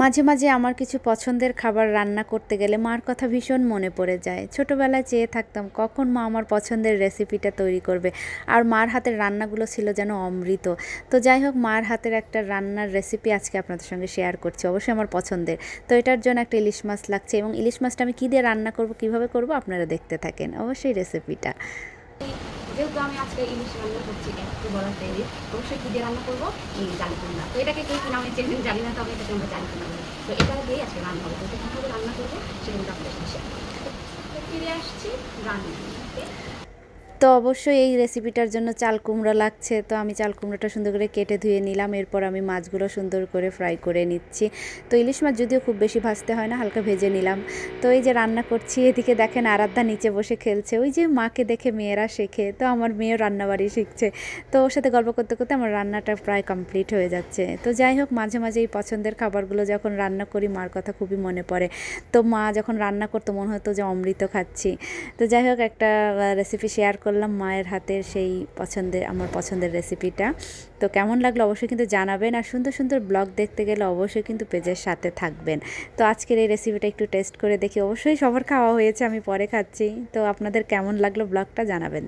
মাঝে মাঝে আমার কিছু পছন্দের খাবার রান্না করতে গেলে মার কথা ভীষণ মনে পড়ে যায়। ছোটোবেলায় চেয়ে থাকতাম কখন মা আমার পছন্দের রেসিপিটা তৈরি করবে। আর মার হাতের রান্নাগুলো ছিল যেন অমৃত। তো যাই হোক, মার হাতের একটা রান্নার রেসিপি আজকে আপনাদের সঙ্গে শেয়ার করছি, অবশ্যই আমার পছন্দের। তো এটার জন্য একটা ইলিশ মাছ লাগছে, এবং ইলিশ মাছটা আমি কী দিয়ে রান্না করব, কীভাবে করব, আপনারা দেখতে থাকেন অবশ্যই রেসিপিটা। যেহেতু আমি আজকে ইলিশ রান্না করছি, একটু বড় তেলে অবশ্যই কী দিয়ে রান্না করবো জানি না। তো এটাকে কে কি নামে চেনেন জানি না, তবে এটাকে আমরা জানি না। তো এটা দিয়েই আজকে রান্না হবে। তো কীভাবে রান্না করবো সেটা কিন্তু আপনাদের সাথে শেয়ার করবো। তো ফিরে আসছি রান্না। তো অবশ্যই এই রেসিপিটার জন্য চাল কুমড়া লাগছে। তো আমি চাল কুমড়োটা সুন্দর করে কেটে ধুয়ে নিলাম। এরপর আমি মাছগুলো সুন্দর করে ফ্রাই করে নিচ্ছি। তো ইলিশ মাছ যদিও খুব বেশি ভাজতে হয় না, হালকা ভেজে নিলাম। তো এই যে রান্না করছি, এদিকে দেখেন আরাধ্যা নিচে বসে খেলছে। ওই যে মাকে দেখে মেয়েরা শেখে, তো আমার মেয়েও রান্নাবাড়ি শিখছে। তো ওর সাথে গল্প করতে করতে আমার রান্নাটা প্রায় কমপ্লিট হয়ে যাচ্ছে। তো যাই হোক, মাঝে মাঝে এই পছন্দের খাবারগুলো যখন রান্না করি মার কথা খুবই মনে পড়ে। তো মা যখন রান্না করতো মনে হতো যে অমৃত খাচ্ছি। তো যাই হোক, একটা রেসিপি শেয়ার করলাম মায়ের হাতের, সেই আমার পছন্দের রেসিপিটা। তো কেমন লাগলো অবশ্যই কিন্তু জানাবেন। আর সুন্দর সুন্দর ব্লগ দেখতে গেলে অবশ্যই কিন্তু পেজের সাথে থাকবেন। তো আজকের এই রেসিপিটা একটু টেস্ট করে দেখি। অবশ্যই সবার খাওয়া হয়েছে, আমি পরে খাচ্ছি। তো আপনাদের কেমন লাগলো ব্লগটা জানাবেন।